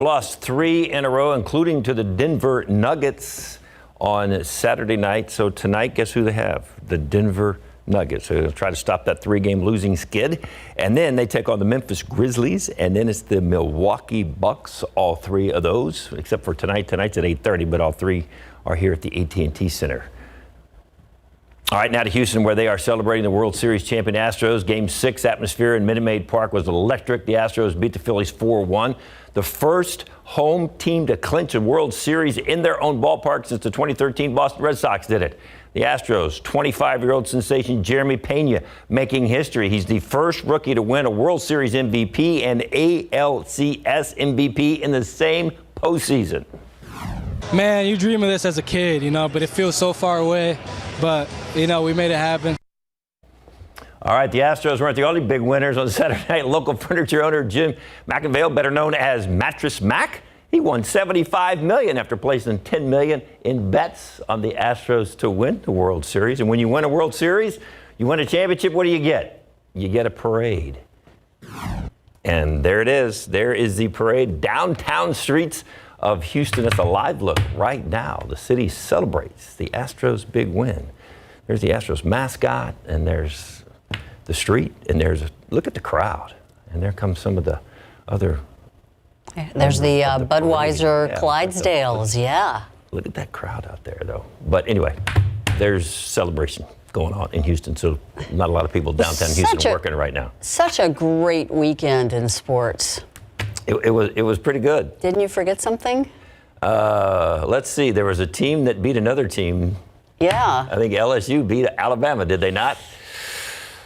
Lost 3 in a row, including to the Denver Nuggets on Saturday night. So tonight, guess who they have? The Denver Nuggets. So they'll try to stop that 3-game losing skid. And then they take on the Memphis Grizzlies. And then it's the Milwaukee Bucks. All 3 of those, except for tonight. Tonight's at 8:30, but all 3 are here at the AT&T Center. All right, now to Houston, where they are celebrating the World Series champion Astros. Game 6 atmosphere in Minute Maid Park was electric. The Astros beat the Phillies 4-1. The first home team to clinch a World Series in their own ballpark since the 2013 Boston Red Sox did it. The Astros, 25-year-old sensation Jeremy Pena making history. He's the first rookie to win a World Series MVP and ALCS MVP in the same postseason. Man, you dream of this as a kid, but it feels so far away. But, we made it happen. All right, the Astros weren't the only big winners on Saturday night. Local furniture owner Jim McIngvale, better known as Mattress Mac, he won $75 million after placing $10 million in bets on the Astros to win the World Series. And when you win a World Series, you win a championship, what do you get? You get a parade. And there it is. There is the parade. Downtown streets of Houston. It's a live look right now. The city celebrates the Astros' big win. There's the Astros mascot, and there's the street, and look at the crowd. And there comes some of the other. There's the Budweiser Clydesdales, yeah. Look at that crowd out there, though. But anyway, there's celebration going on in Houston, so not a lot of people downtown Houston are working right now. Such a great weekend in sports. It was pretty good. Didn't you forget something? Let's see. There was a team that beat another team. Yeah. I think LSU beat Alabama, did they not?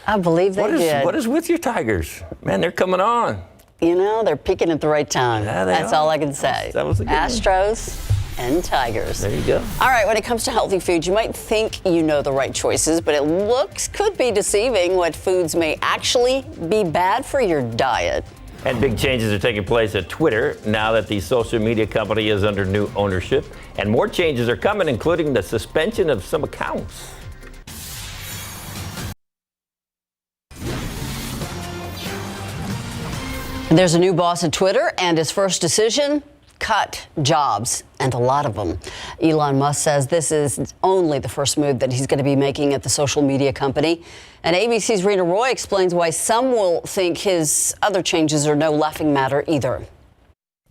I believe they did. What is with your Tigers? Man, they're coming on. They're peaking at the right time. Yeah, That's all I can say. That was a good Astros and Tigers. There you go. All right, when it comes to healthy food, you might think you know the right choices, but it could be deceiving what foods may actually be bad for your diet. And big changes are taking place at Twitter now that the social media company is under new ownership. And more changes are coming, including the suspension of some accounts. There's a new boss at Twitter, and his first decision, cut jobs, and a lot of them. Elon Musk says this is only the first move that he's going to be making at the social media company. And ABC's Rena Roy explains why some will think his other changes are no laughing matter either.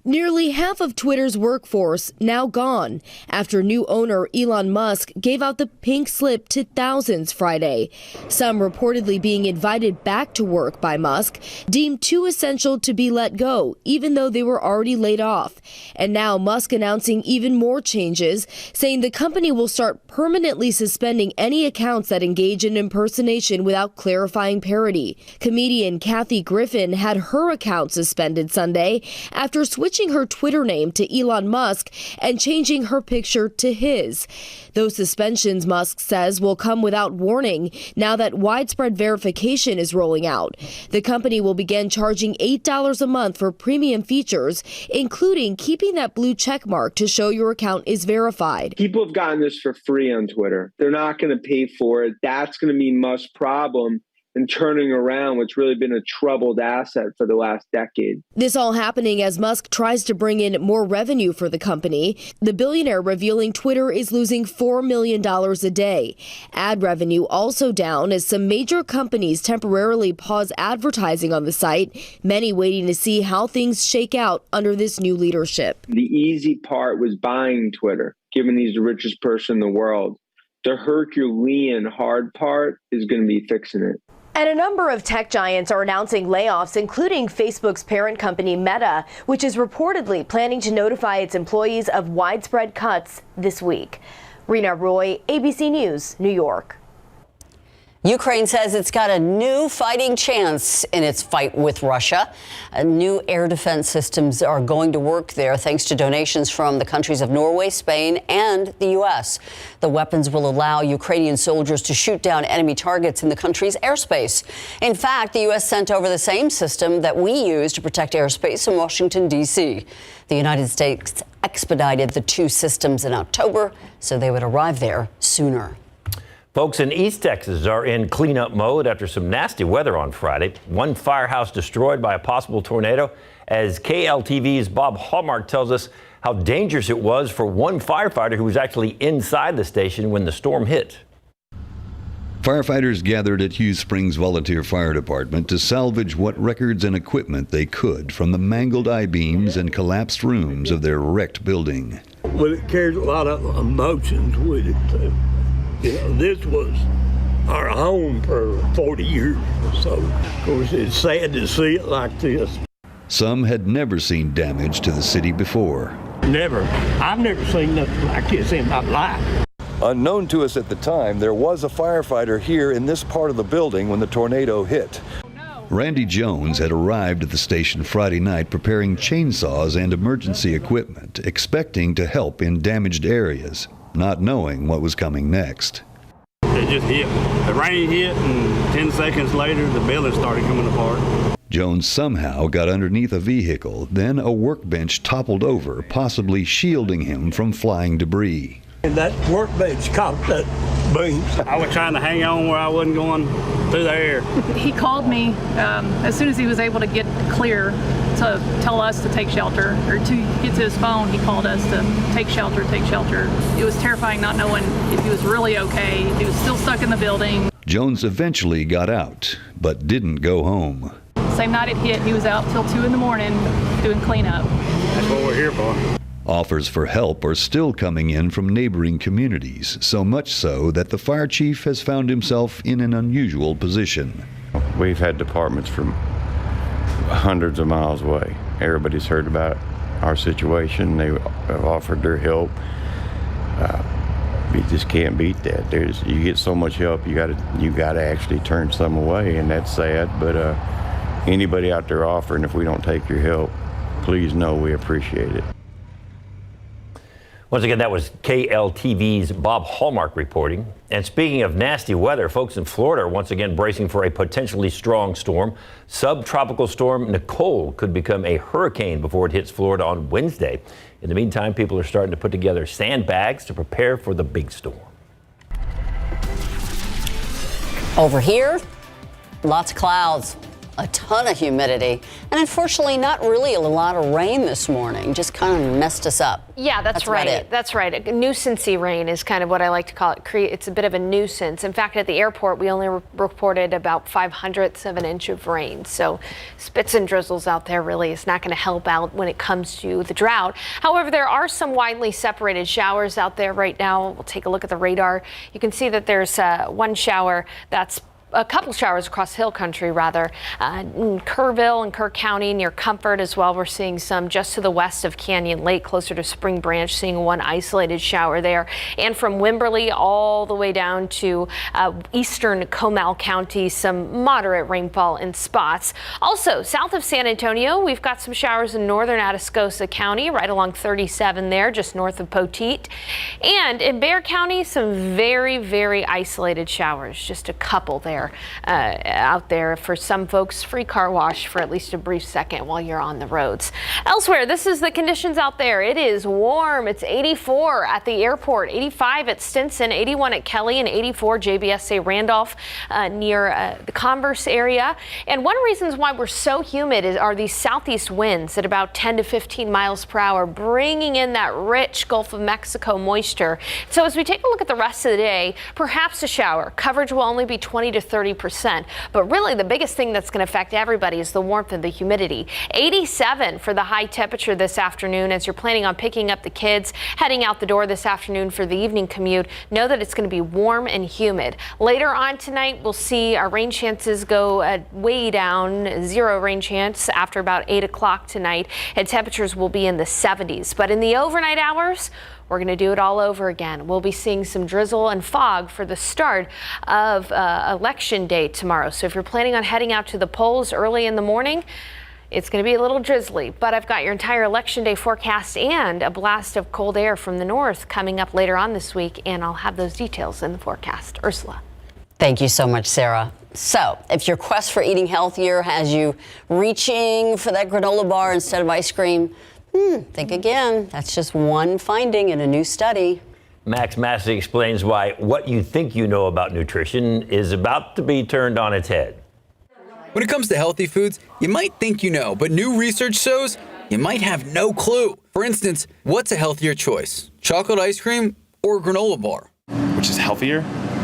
Nearly half of Twitter's workforce now gone after new owner Elon Musk gave out the pink slip to thousands Friday. Some reportedly being invited back to work by Musk, deemed too essential to be let go, even though they were already laid off. And now Musk announcing even more changes, saying the company will start permanently suspending any accounts that engage in impersonation without clarifying parody. Comedian Kathy Griffin had her account suspended Sunday after switching her Twitter name to Elon Musk and changing her picture to his. Those suspensions, Musk says, will come without warning now that widespread verification is rolling out. The company will begin charging $8 a month for premium features, including keeping that blue check mark to show your account is verified. People have gotten this for free on Twitter. They're not going to pay for it. That's going to be Musk's problem and turning around what's really been a troubled asset for the last decade. This all happening as Musk tries to bring in more revenue for the company. The billionaire revealing Twitter is losing $4 million a day. Ad revenue also down as some major companies temporarily pause advertising on the site, many waiting to see how things shake out under this new leadership. The easy part was buying Twitter, given he's the richest person in the world. The Herculean hard part is going to be fixing it. And a number of tech giants are announcing layoffs, including Facebook's parent company Meta, which is reportedly planning to notify its employees of widespread cuts this week. Rena Roy, ABC News, New York. Ukraine says it's got a new fighting chance in its fight with Russia. New air defense systems are going to work there thanks to donations from the countries of Norway, Spain, and the U.S. The weapons will allow Ukrainian soldiers to shoot down enemy targets in the country's airspace. In fact, the U.S. sent over the same system that we use to protect airspace in Washington, D.C. The United States expedited the two systems in October, so they would arrive there sooner. Folks in East Texas are in cleanup mode after some nasty weather on Friday. One firehouse destroyed by a possible tornado, as KLTV's Bob Hallmark tells us how dangerous it was for one firefighter who was actually inside the station when the storm hit. Firefighters gathered at Hughes Springs Volunteer Fire Department to salvage what records and equipment they could from the mangled I-beams and collapsed rooms of their wrecked building. Well, it carries a lot of emotions with it, too. You know, this was our home for 40 years. So, of course, it's sad to see it like this. Some had never seen damage to the city before. Never. I've never seen nothing like this in my life. Unknown to us at the time, there was a firefighter here in this part of the building when the tornado hit. Randy Jones had arrived at the station Friday night preparing chainsaws and emergency equipment, expecting to help in damaged areas, not knowing what was coming next. It just hit. The rain hit, and 10 seconds later, the building started coming apart. Jones somehow got underneath a vehicle, then a workbench toppled over, possibly shielding him from flying debris. And that workbench caught that beam. I was trying to hang on where I wasn't going through the air. He called me as soon as he was able to get clear to tell us to take shelter, or to get to his phone. He called us to take shelter, take shelter. It was terrifying not knowing if he was really okay, if he was still stuck in the building. Jones eventually got out, but didn't go home. Same night it hit, he was out till 2 in the morning doing cleanup. That's what we're here for. Offers for help are still coming in from neighboring communities, so much so that the fire chief has found himself in an unusual position. We've had departments from hundreds of miles away. Everybody's heard about our situation. They have offered their help. You just can't beat that. You get so much help, you gotta actually turn some away, and that's sad. But anybody out there offering, if we don't take your help, please know we appreciate it. Once again, that was KLTV's Bob Hallmark reporting. And speaking of nasty weather, folks in Florida are once again bracing for a potentially strong storm. Subtropical storm Nicole could become a hurricane before it hits Florida on Wednesday. In the meantime, people are starting to put together sandbags to prepare for the big storm. Over here, lots of clouds, a ton of humidity, and unfortunately not really a lot of rain this morning. Just kind of messed us up. Yeah, that's right. That's right. A nuisance-y rain is kind of what I like to call it. It's a bit of a nuisance. In fact, at the airport, we only reported about 0.05 of an inch of rain. So spits and drizzles out there really is not going to help out when it comes to the drought. However, there are some widely separated showers out there right now. We'll take a look at the radar. You can see that there's one shower that's a couple showers across hill country, rather, in Kerrville and Kerr County near Comfort as well. We're seeing some just to the west of Canyon Lake, closer to Spring Branch, seeing one isolated shower there. And from Wimberley all the way down to eastern Comal County, some moderate rainfall in spots. Also, south of San Antonio, we've got some showers in northern Atascosa County, right along 37 there, just north of Poteet. And in Bexar County, some very, very isolated showers, just a couple there. Out there for some folks, free car wash for at least a brief second while you're on the roads. Elsewhere, this is the conditions out there. It is warm. It's 84 at the airport, 85 at Stinson, 81 at Kelly, and 84 JBSA Randolph near the Converse area. And one of the reasons why we're so humid are these southeast winds at about 10 to 15 miles per hour, bringing in that rich Gulf of Mexico moisture. So as we take a look at the rest of the day, perhaps a shower. Coverage will only be 20 to 30%. But really the biggest thing that's going to affect everybody is the warmth and the humidity. 87 for the high temperature this afternoon. As you're planning on picking up the kids, heading out the door this afternoon for the evening commute, know that it's going to be warm and humid. Later on tonight, we'll see our rain chances go way down, 0 rain chance after about 8 o'clock tonight, and temperatures will be in the 70s. But in the overnight hours, we're going to do it all over again. We'll be seeing some drizzle and fog for the start of Election Day tomorrow. So if you're planning on heading out to the polls early in the morning, it's going to be a little drizzly, but I've got your entire Election Day forecast and a blast of cold air from the north coming up later on this week, and I'll have those details in the forecast. Ursula. Thank you so much, Sarah. So, if your quest for eating healthier has you reaching for that granola bar instead of ice cream, think again. That's just one finding in a new study. Max Massey explains why what you think you know about nutrition is about to be turned on its head. When it comes to healthy foods, you might think you know, but new research shows you might have no clue. For instance, what's a healthier choice? Chocolate ice cream or granola bar? Which is healthier?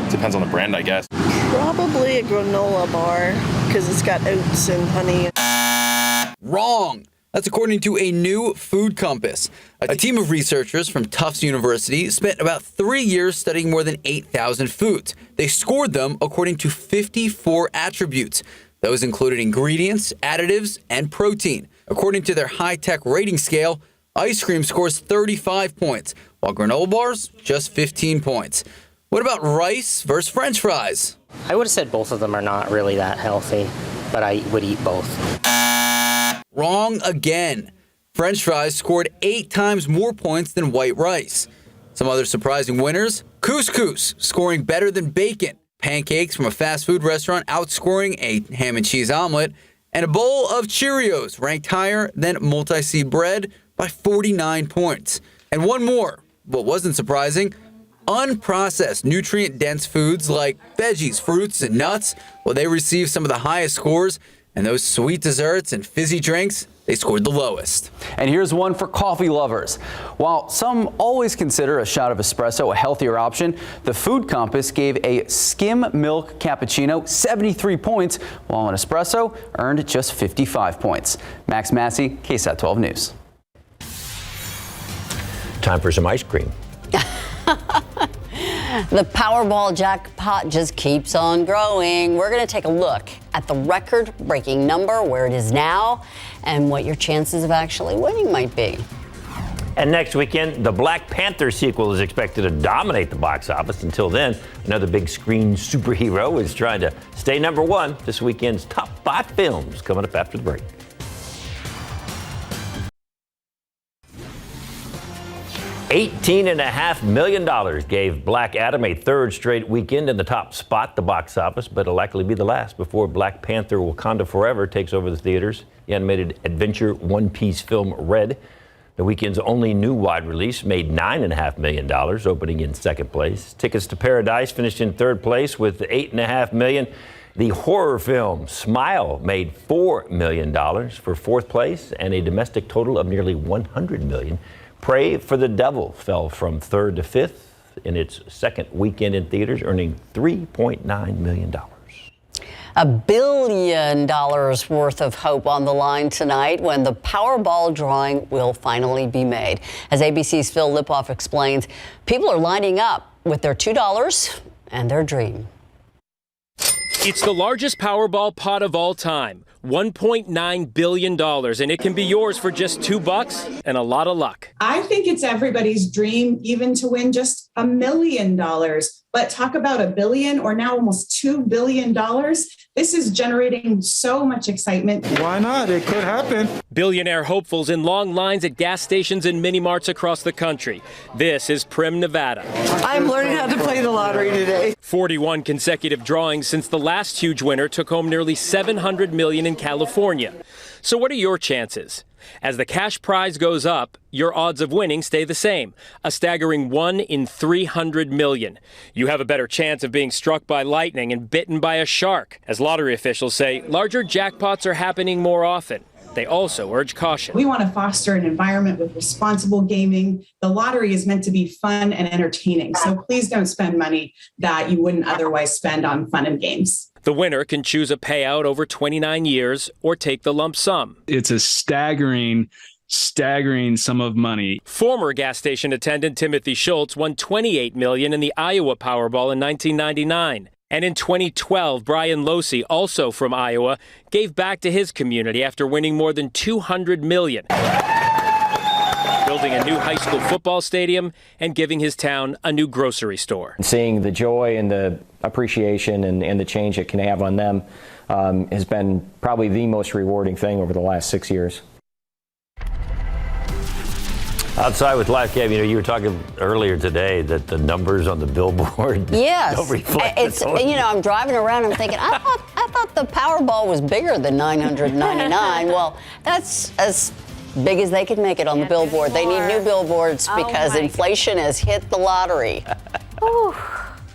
Depends on the brand, I guess. Probably a granola bar because it's got oats and honey. Wrong. That's according to a new food compass. A team of researchers from Tufts University spent about 3 years studying more than 8,000 foods. They scored them according to 54 attributes. Those included ingredients, additives, and protein. According to their high-tech rating scale, ice cream scores 35 points, while granola bars, just 15 points. What about rice versus French fries? I would have said both of them are not really that healthy, but I would eat both. Wrong again. French fries scored 8 times more points than white rice. Some other surprising winners: couscous scoring better than bacon, pancakes from a fast food restaurant outscoring a ham and cheese omelet, and a bowl of Cheerios ranked higher than multi-seed bread by 49 points. And one more, what wasn't surprising: unprocessed, nutrient-dense foods like veggies, fruits, and nuts, well, they received some of the highest scores, and those sweet desserts and fizzy drinks, they scored the lowest. And here's one for coffee lovers. While some always consider a shot of espresso a healthier option, the Food Compass gave a skim milk cappuccino 73 points, while an espresso earned just 55 points. Max Massey, KSAT12 News. Time for some ice cream. The Powerball jackpot just keeps on growing. We're going to take a look at the record-breaking number, where it is now, and what your chances of actually winning might be. And next weekend, the Black Panther sequel is expected to dominate the box office. Until then, another big screen superhero is trying to stay number one. This weekend's top 5 films coming up after the break. $18.5 million gave Black Adam a third straight weekend in the top spot at the box office, but it'll likely be the last before Black Panther Wakanda Forever takes over the theaters. The animated adventure one-piece film Red, the weekend's only new wide release, made $9.5 million, opening in second place. Tickets to Paradise finished in third place with $8.5 million. The horror film Smile made $4 million for fourth place and a domestic total of nearly $100 million. Pray for the Devil fell from third to fifth in its second weekend in theaters, earning $3.9 million. $1 billion worth of hope on the line tonight when the Powerball drawing will finally be made. As ABC's Phil Lipoff explains, people are lining up with their $2 and their dream. It's the largest Powerball pot of all time, $1.9 billion, and it can be yours for just $2 and a lot of luck. I think it's everybody's dream even to win just $1 million. But talk about $1 billion or now almost $2 billion. This is generating so much excitement. Why not? It could happen. Billionaire hopefuls in long lines at gas stations and mini-marts across the country. This is Primm, Nevada. I'm learning how to play the lottery today. 41 consecutive drawings since the last huge winner took home nearly $700 million in California. So what are your chances? As the cash prize goes up, your odds of winning stay the same, a staggering 1 in 300 million. You have a better chance of being struck by lightning and bitten by a shark. As lottery officials say, larger jackpots are happening more often. They also urge caution. We want to foster an environment with responsible gaming. The lottery is meant to be fun and entertaining. So please don't spend money that you wouldn't otherwise spend on fun and games. The winner can choose a payout over 29 years or take the lump sum. It's a staggering sum of money. Former gas station attendant Timothy Schultz won $28 million in the Iowa Powerball in 1999. And in 2012, Brian Losey, also from Iowa, gave back to his community after winning more than $200 million. Building a new high school football stadium and giving his town a new grocery store. Seeing the joy and the appreciation and the change it can have on them has been probably the most rewarding thing over the last 6 years. Outside with Live Cam, you were talking earlier today that the numbers on the billboard Yes, don't reflect it's I'm driving around and thinking I thought the Powerball was bigger than 999. Well, that's as big as they could make it on the billboard. They need new billboards because inflation has hit the lottery. Ooh,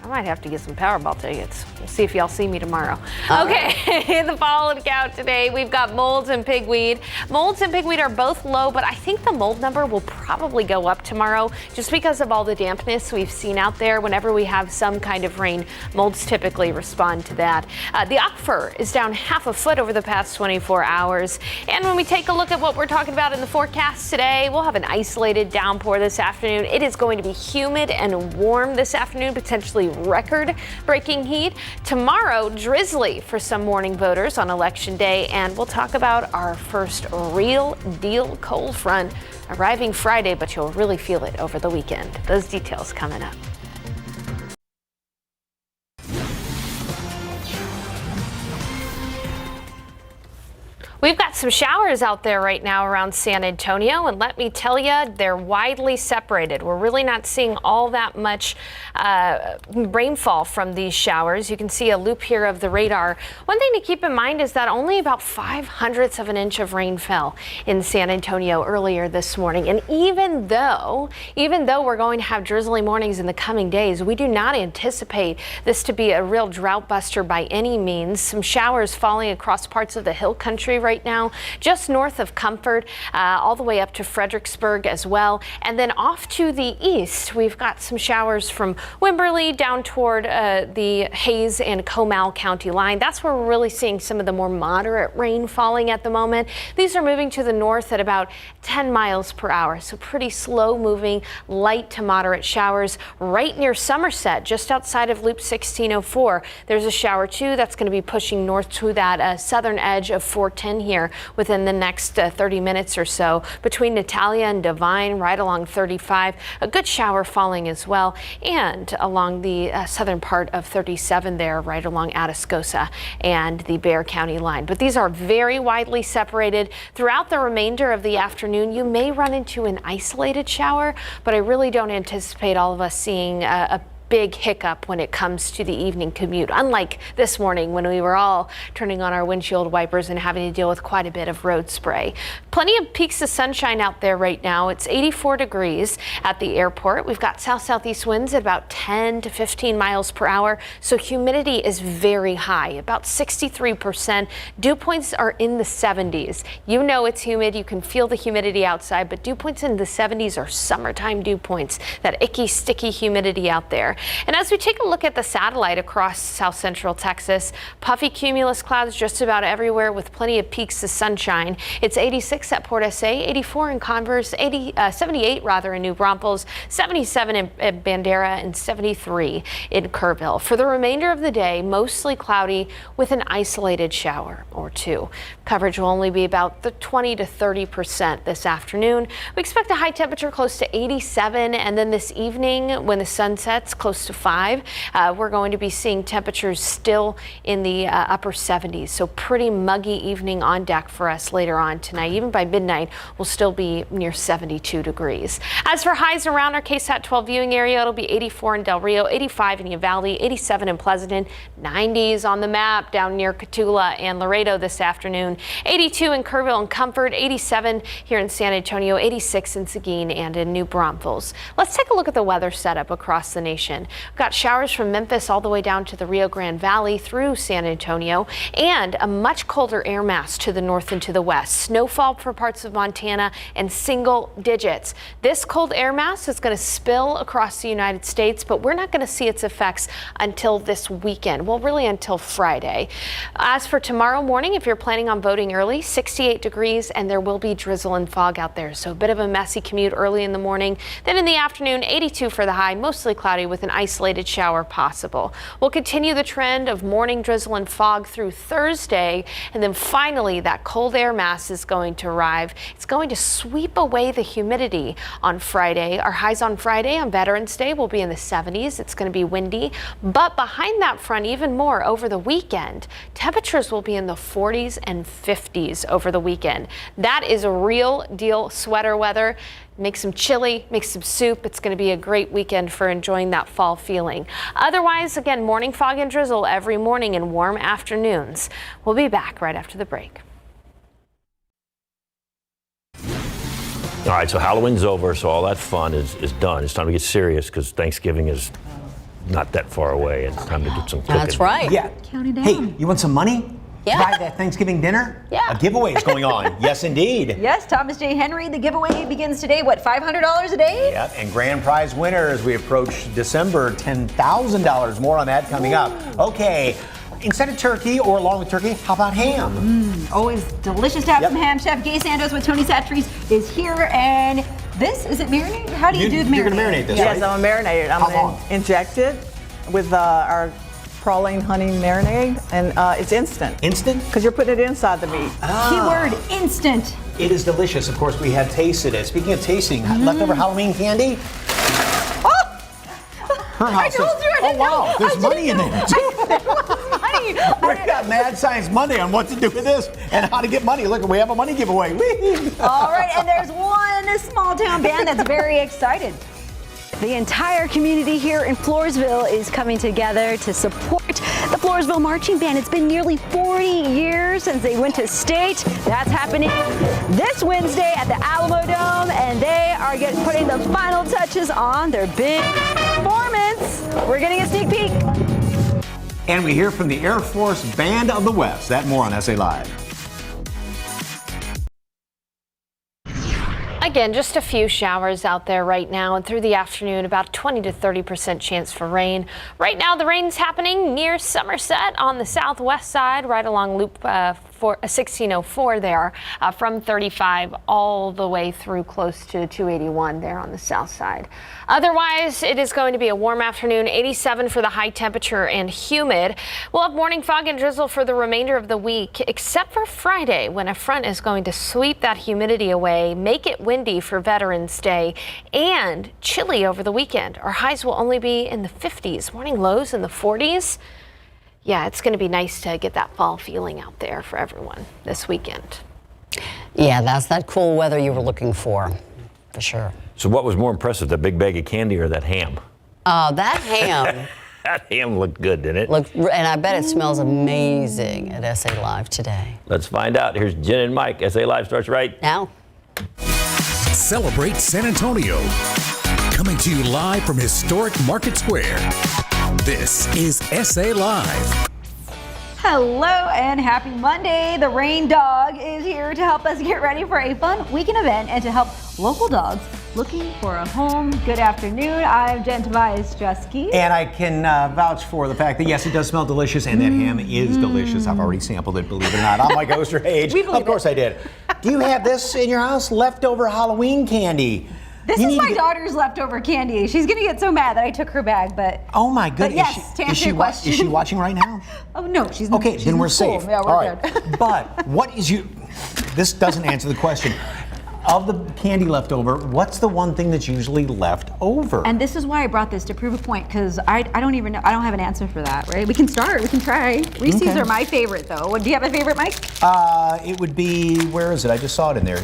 I might have to get some Powerball tickets. We'll see if y'all see me tomorrow. Okay, the pollen count today. We've got molds and pigweed. Molds and pigweed are both low, but I think the mold number will probably go up tomorrow just because of all the dampness we've seen out there. Whenever we have some kind of rain, molds typically respond to that. The aquifer is down 1/2 foot over the past 24 hours. And when we take a look at what we're talking about in the forecast today, we'll have an isolated downpour this afternoon. It is going to be humid and warm this afternoon, potentially record-breaking heat. Tomorrow, drizzly for some morning voters on Election Day, and we'll talk about our first real deal cold front arriving Friday, but you'll really feel it over the weekend. Those details coming up. We've got some showers out there right now around San Antonio, and let me tell you, they're widely separated. We're really not seeing all that much rainfall from these showers. You can see a loop here of the radar. One thing to keep in mind is that only about 0.05 of an inch of rain fell in San Antonio earlier this morning. And even though we're going to have drizzly mornings in the coming days, we do not anticipate this to be a real drought buster by any means. Some showers falling across parts of the hill country right now, just north of Comfort, all the way up to Fredericksburg as well. And then off to the east, we've got some showers from Wimberley down toward the Hayes and Comal County line. That's where we're really seeing some of the more moderate rain falling at the moment. These are moving to the north at about 10 miles per hour, so pretty slow moving, light to moderate showers right near Somerset, just outside of Loop 1604. There's a shower too that's going to be pushing north to that southern edge of 410 here within the next 30 minutes or so. Between Natalia and Devine, right along 35, a good shower falling as well, and along the southern part of 37 there, right along Atascosa and the Bexar County line. But these are very widely separated. Throughout the remainder of the afternoon, you may run into an isolated shower, but I really don't anticipate all of us seeing a big hiccup when it comes to the evening commute, unlike this morning when we were all turning on our windshield wipers and having to deal with quite a bit of road spray. Plenty of peaks of sunshine out there right now. It's 84 degrees at the airport. We've got south-southeast winds at about 10 to 15 miles per hour, so humidity is very high, about 63%. Dew points are in the 70s. You know it's humid. You can feel the humidity outside, but dew points in the 70s are summertime dew points, that icky, sticky humidity out there. And as we take a look at the satellite across south central Texas, puffy cumulus clouds just about everywhere with plenty of peaks of sunshine. It's 86 at Port SA, 84 in Converse, 78 rather in New Braunfels, 77 in Bandera, and 73 in Kerrville. For the remainder of the day, mostly cloudy with an isolated shower or two. Coverage will only be about the 20 to 30% this afternoon. We expect a high temperature close to 87, and then this evening when the sun sets, close to 5. We're going to be seeing temperatures still in the upper 70s. So pretty muggy evening on deck for us later on tonight. Even by midnight, we'll still be near 72 degrees. As for highs around our KSAT12 viewing area, it'll be 84 in Del Rio, 85 in Uvalde, 87 in Pleasanton, 90s on the map down near Cotulla and Laredo this afternoon, 82 in Kerrville and Comfort, 87 here in San Antonio, 86 in Seguin and in New Braunfels. Let's take a look at the weather setup across the nation. We've got showers from Memphis all the way down to the Rio Grande Valley through San Antonio, and a much colder air mass to the north and to the west. Snowfall for parts of Montana and single digits. This cold air mass is going to spill across the United States, but we're not going to see its effects until this weekend. Well, really until Friday. As for tomorrow morning, if you're planning on voting early, 68 degrees, and there will be drizzle and fog out there. So a bit of a messy commute early in the morning. Then in the afternoon, 82 for the high, mostly cloudy with an isolated shower possible. We'll continue the trend of morning drizzle and fog through Thursday, and then finally that cold air mass is going to arrive. It's going to sweep away the humidity on Friday. Our highs on Friday on Veterans Day will be in the 70s. It's going to be windy, but behind that front even more over the weekend, temperatures will be in the 40s and 50s over the weekend. That is a real deal sweater weather. Make some chili, make some soup. It's going to be a great weekend for enjoying that fall feeling. Otherwise, again, morning fog and drizzle every morning and warm afternoons. We'll be back right after the break. All right, so Halloween's over, so all that fun is done. It's time to get serious because Thanksgiving is not that far away. It's time to do some cooking. That's right. Yeah. Counting down. Hey, you want some money? Yeah. Buy that Thanksgiving dinner? Yeah. A giveaway is going on. Yes, indeed. Yes, Thomas J. Henry, the giveaway begins today. What, $500 a day? Yep, and grand prize winner as we approach December, $10,000. More on that coming up. Okay, instead of turkey or along with turkey, how about ham? Always delicious to have some ham. Chef KSAT12 with Tony Satries is here, and this, is it marinade? How do you do the marinade? You're going to marinate this, Yes, right? I'm going to marinate it. I'm going to inject it with our praline honey marinade, and it's instant. Instant? Because you're putting it inside the meat. Keyword, instant. It is delicious. Of course, we have tasted it. Speaking of tasting, leftover Halloween candy. Her house I told you I oh, didn't wow. know. There's I money didn't in know. there, too. We've got Mad Science Monday on what to do with this and how to get money. Look, we have a money giveaway. All right, and there's one small town band that's very excited. The entire community here in Floresville is coming together to support the Floresville Marching Band. It's been nearly 40 years since they went to state. That's happening this Wednesday at the Alamo Dome, and they are putting the final touches on their big performance. We're getting a sneak peek. And we hear from the Air Force Band of the West. That more on SA Live. Again, just a few showers out there right now, and through the afternoon, about 20 to 30% chance for rain. Right now, the rain's happening near Somerset on the southwest side, right along Loop 1604 there, from 35 all the way through close to 281 there on the south side. Otherwise, it is going to be a warm afternoon, 87 for the high temperature and humid. We'll have morning fog and drizzle for the remainder of the week, except for Friday, when a front is going to sweep that humidity away, make it windy for Veterans Day, and chilly over the weekend. Our highs will only be in the 50s, morning lows in the 40s. Yeah, it's going to be nice to get that fall feeling out there for everyone this weekend. Yeah, that's that cool weather you were looking for sure. So what was more impressive, the big bag of candy or that ham? That ham. That ham looked good, didn't it? And I bet it smells amazing at SA Live today. Let's find out. Here's Jen and Mike. SA Live starts right now. Celebrate San Antonio. Coming to you live from historic Market Square. This is SA Live. Hello and happy Monday. The Rain Dog is here to help us get ready for a fun weekend event and to help local dogs looking for a home. Good afternoon. I'm Jen Tobias Jusky. And I can vouch for the fact that, yes, it does smell delicious, and that ham is delicious. I've already sampled it, believe it or not. I'm like Oster Age. Of course I did. Do you have this in your house? Leftover Halloween candy. This is my daughter's leftover candy. She's going to get so mad that I took her bag, but... Oh, my goodness. But yes, to answer your question. Is she watching right now? Oh, no, she's not. Okay, then we're safe. Yeah, we're good. But what is this doesn't answer the question. Of the candy left over, what's the one thing that's usually left over? And this is why I brought this, to prove a point, because I don't even know. I don't have an answer for that, right? We can start. We can try. Reese's are my favorite, though. Do you have a favorite, Mike? It would be, where is it? I just saw it in there.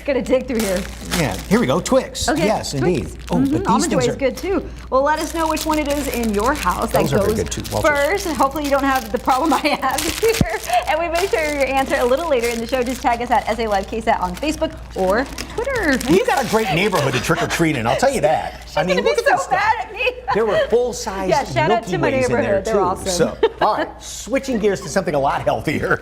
Gotta dig through here. Yeah, here we go. Twix. Okay, Yes, Twix. indeed. Oh, but these Almond Joy things is good, too. Well, let us know which one it is in your house. Those that are very goes good, too. Well, first. And hopefully you don't have the problem I have here. And we may share your answer a little later in the show. Just tag us at SA Live KSAT on Facebook or Twitter. You got a great neighborhood to trick or treat in. I'll tell you that. She's gonna be so mad at me. There were full-size Yeah, shout out to my Milky Ways in there, neighborhood. They're too. awesome. So, all right, switching gears to something a lot healthier.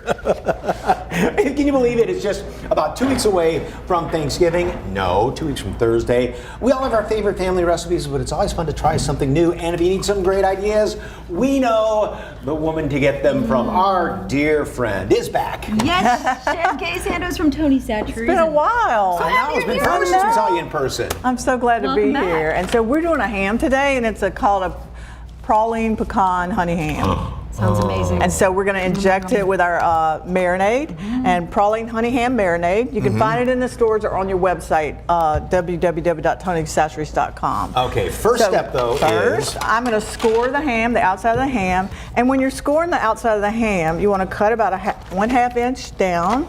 Can you believe it? It's just about 2 weeks away from Thanksgiving. No, 2 weeks from Thursday. We all have our favorite family recipes, but it's always fun to try something new. And if you need some great ideas, we know the woman to get them from. Our dear friend is back. Yes, Chef KSAT12 from Tony Satries. It's been a while. I know, it's been forever since we saw you in person. I'm so glad to be here. And so we're doing a ham today, and it's called a praline pecan honey ham. Sounds amazing. And so we're going to inject it with our marinade and praline honey ham marinade. You can find it in the stores or on your website, www.tonysatries.com. Okay, first step though is... I'm going to score the ham, the outside of the ham. And when you're scoring the outside of the ham, you want to cut about 1/2 inch down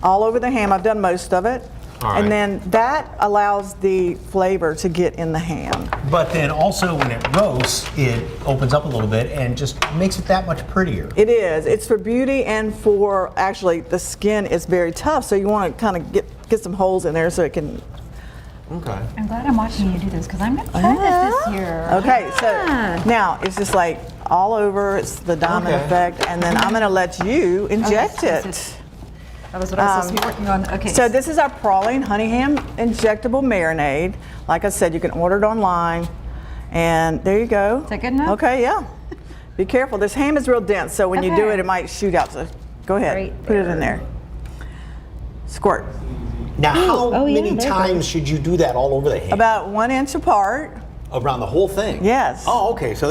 all over the ham. I've done most of it. And then that allows the flavor to get in the ham. But then also when it roasts, it opens up a little bit and just makes it that much prettier. It is. It's for beauty and for, actually, the skin is very tough, so you want to kind of get some holes in there so it can Okay. I'm glad I'm watching you do this because I'm going to try this year. Okay, so now it's just like all over. It's the diamond effect, and then I'm going to let you inject it. That was what I was supposed to be working on. Okay. So this is our praline honey ham injectable marinade. Like I said, you can order it online, and there you go. Is that good enough? Okay, yeah. Be careful. This ham is real dense, so when you do it, it might shoot out. So go ahead, put it in there. Squirt. Now, how many times should you do that all over the ham? About 1 inch apart. Around the whole thing? Yes. Oh, okay. So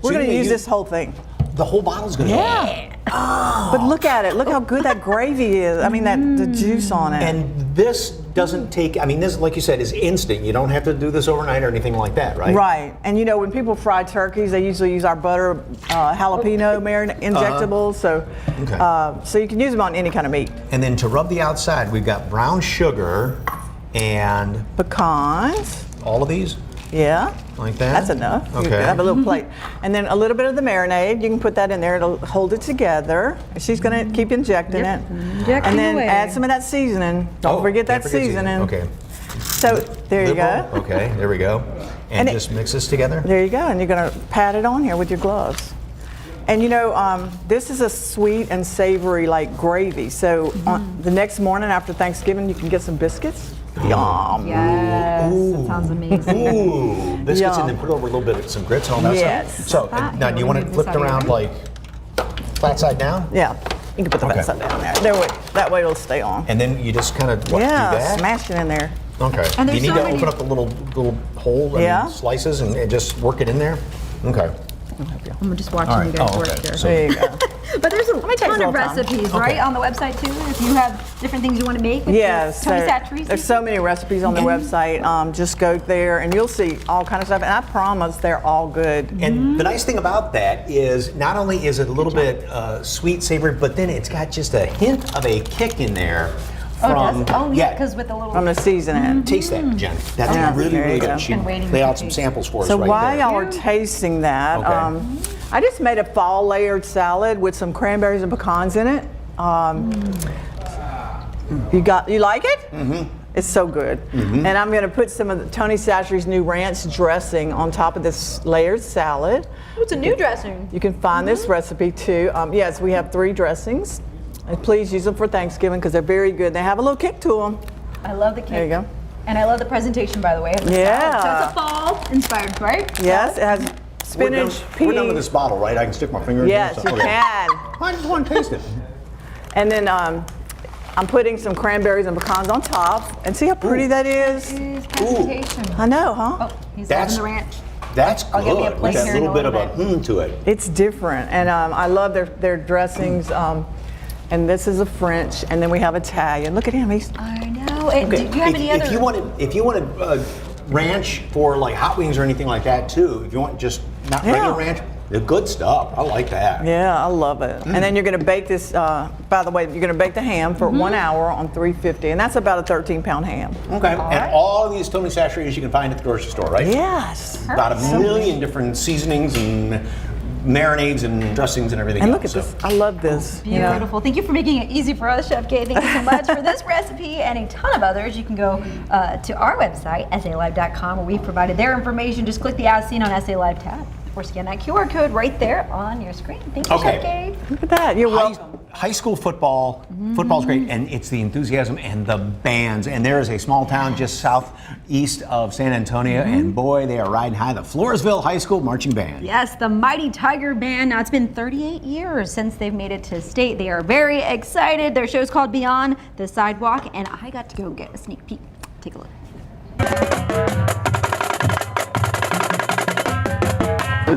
we're going to use this whole thing. The whole bottle's going to But look at it. Look how good that gravy is. I mean, the juice on it. And this doesn't take, I mean, this, like you said, is instant. You don't have to do this overnight or anything like that, right? Right. And you know, when people fry turkeys, they usually use our butter jalapeno injectables. So you can use them on any kind of meat. And then to rub the outside, we've got brown sugar and pecans. All of these? Yeah. Like that? That's enough. Okay. You can have a little plate. And then a little bit of the marinade. You can put that in there. It'll hold it together. She's going to keep injecting it. Injecting and then away. add some of that seasoning. Don't forget that seasoning. Okay. So there you go. Okay, there we go. And just mix this together? There you go. And you're going to pat it on here with your gloves. And you know, this is a sweet and savory like gravy. So on the next morning after Thanksgiving, you can get some biscuits. Yum. Yes. That sounds amazing. Ooh. Biscuits and then put over a little bit of some grits and all that Yes. stuff. So now do you want it flipped around like flat side down? Yeah. You can put the flat side down there. That way it'll stay on. And then you just kind of do that? Smash it in there. Okay. And Do you there's need so to many- open up the little hole and slices and just work it in there? Okay. I'm just watching All right. you guys Oh, work okay. here. So- There you go. But there's a ton a of little time. recipes, right, on the website too? If you have different things you want to make with Yes, Tony Satchery's. there's so many recipes on the website. Just go there and you'll see all kind of stuff. And I promise they're all good. And the nice thing about that is not only is it a little bit sweet, savory, but then it's got just a hint of a kick in there. Because with the little... From the seasoning. Taste that, Jen. That's really, there really you good. go. She Been waiting laid for out some samples for us So right while there. y'all are tasting that, I just made a fall layered salad with some cranberries and pecans in it. You like it? Mm-hmm. It's so good. Mm-hmm. And I'm going to put some of Tony Satchery's new ranch dressing on top of this layered salad. It's a new dressing. You can find this recipe too. Yes, we have 3 dressings. And please use them for Thanksgiving because they're very good. They have a little kick to them. I love the cake. There you go. And I love the presentation, by the way. of the Yeah. salad. So it's a fall inspired, right? Yes, it has spinach, We're done with this bottle, right? I can stick my finger in Yes, there? you can. I just want to taste it. And then I'm putting some cranberries and pecans on top. And see how pretty that is? Presentation. I know, huh? Oh, he's loving the ranch. That's I'll give you a good. plate With that here in little a bit of a little to it. It's different. And I love their dressings. And this is a French. And then we have Italian. Look at him. He's I know. And do you have any other? If you wanted ranch for like hot wings or anything like that too, if you want just not regular ranch, the good stuff. I like that. Yeah, I love it. And then you're going to bake this, by the way, you're going to bake the ham for 1 hour on 350, and that's about a 13-pound ham. Okay. And all of these Tony Satchery's you can find at the grocery store, right? Yes. About a million different seasonings and marinades and dressings and everything And else. look at this. I love this. Beautiful. Thank you for making it easy for us, Chef Kay. Thank you so much for this recipe and a ton of others. You can go to our website, SALive.com, where we've provided their information. Just click the As Seen on SA Live tab or scan that QR code right there on your screen. Thank you, Chef Kay. Look at that. You're welcome. High school football, football's great, and it's the enthusiasm and the bands. And there is a small town just southeast of San Antonio, and boy, they are riding high. The Floresville High School Marching Band. Yes, the Mighty Tiger Band. Now, it's been 38 years since they've made it to state. They are very excited. Their show's called Beyond the Sidewalk, and I got to go get a sneak peek. Take a look.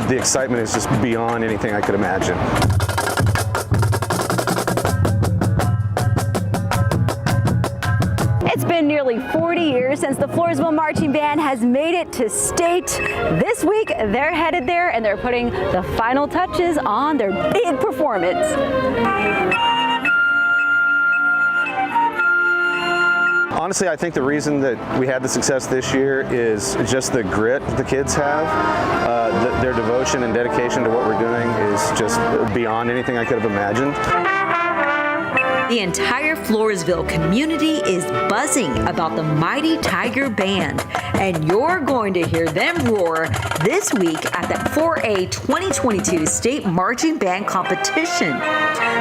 The excitement is just beyond anything I could imagine. It's been nearly 40 years since the Floresville Marching Band has made it to state. This week, they're headed there and they're putting the final touches on their big performance. Honestly, I think the reason that we had the success this year is just the grit the kids have. Their devotion and dedication to what we're doing is just beyond anything I could have imagined. The entire Floresville community is buzzing about the Mighty Tiger Band, and you're going to hear them roar this week at the 4A 2022 State Marching Band Competition.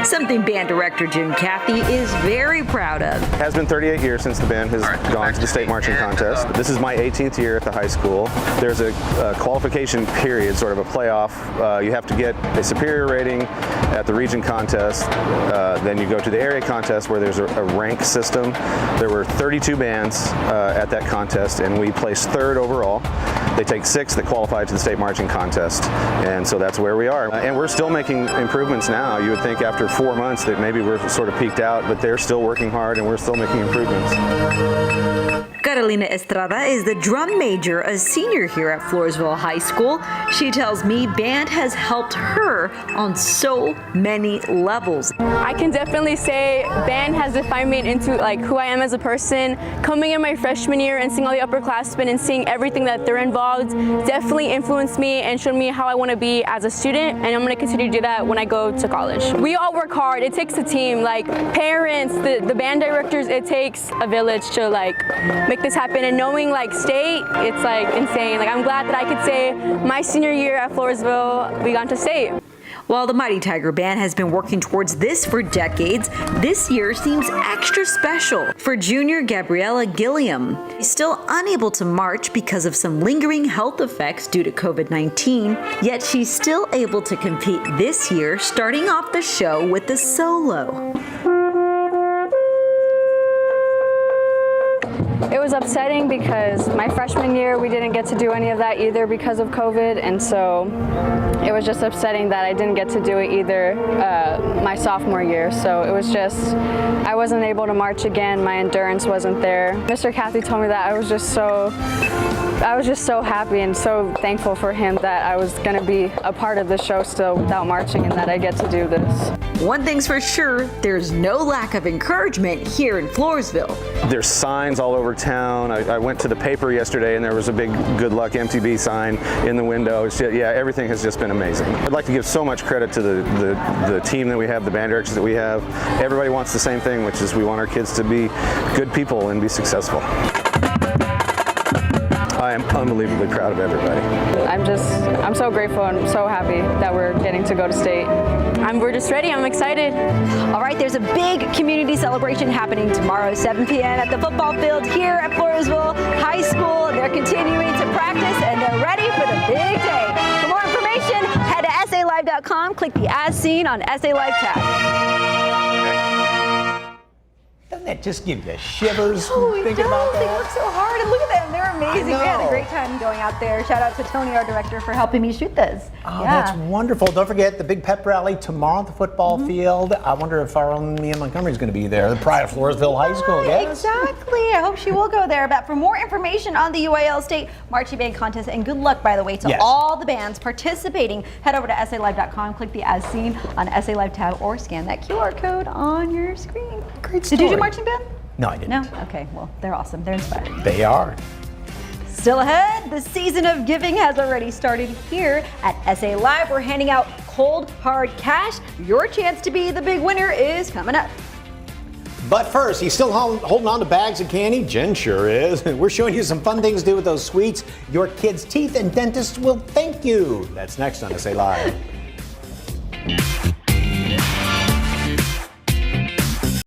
Something band director Jim Cathy is very proud of. It has been 38 years since the band has gone to the state marching contest. This is my 18th year at the high school. There's a qualification period, sort of a playoff. You have to get a superior rating at the region contest. Then you go to the area contest where there's a rank system. There were 32 bands at that contest, and we placed third overall. They take 6 that qualify to the state marching contest, and so that's where we are. And we're still making improvements now. You would think after 4 months that maybe we're sort of peaked out, but they're still working hard and we're still making improvements. Carolina Estrada is the drum major, a senior here at Floresville High School. She tells me band has helped her on so many levels. I can definitely say band has defined me into like who I am as a person. Coming in my freshman year and seeing all the upperclassmen and seeing everything that they're involved definitely influenced me and showed me how I want to be as a student, and I'm going to continue to do that when I go to college. We all work hard. It takes a team, like parents, the band directors. It takes a village to like make this happen, and knowing like state, it's like insane. Like I'm glad that I could say my senior year at Floresville we got to state. While the Mighty Tiger Band has been working towards this for decades, this year seems extra special for junior Gabriella Gilliam. She's still unable to march because of some lingering health effects due to COVID-19, yet she's still able to compete this year, starting off the show with the solo. It was upsetting because my freshman year we didn't get to do any of that either because of COVID, and so it was just upsetting that I didn't get to do it either my sophomore year. So it was just, I wasn't able to march again. My endurance wasn't there. Mr. Cathy told me that I was just so happy and so thankful for him that I was going to be a part of the show still without marching, and that I get to do this. One thing's for sure, there's no lack of encouragement here in Floresville. There's signs all over town. I went to the paper yesterday and there was a big good luck MTB sign in the window. Yeah, everything has just been amazing. I'd like to give so much credit to the team that we have, the band directors that we have. Everybody wants the same thing, which is we want our kids to be good people and be successful. I am unbelievably proud of everybody. I'm so grateful and so happy that we're getting to go to state. We're just ready. I'm excited. All right, there's a big community celebration happening tomorrow, 7 p.m. at the football field here at Floresville High School. They're continuing to practice and they're ready for the big day. For more information, head to SALive.com, click the As Seen on SA Live tab. Doesn't that just give you shivers Oh, thinking about They that? work so hard, and look at them. They're amazing. We had a know. great time going out there. Shout out to Tony, our director, for helping me shoot this. Oh, that's wonderful. Don't forget the big pep rally tomorrow at the football field. I wonder if our own Mia Montgomery is going to be there. The pride of Floresville High School, yes? Exactly. I hope she will go there. But for more information on the UIL State Marching Band Contest, and good luck, by the way, to all the bands participating, head over to SALive.com, click the As Seen on SA Live tab, or scan that QR code on your screen. Great Did you do marching band? No, I didn't. No? Okay, well, they're awesome. They're inspiring. They are. Still ahead, the season of giving has already started here at SA Live. We're handing out cold, hard cash. Your chance to be the big winner is coming up. But first, he's still holding on to bags of candy? Jen sure is. We're showing you some fun things to do with those sweets. Your kids' teeth and dentists will thank you. That's next on SA Live.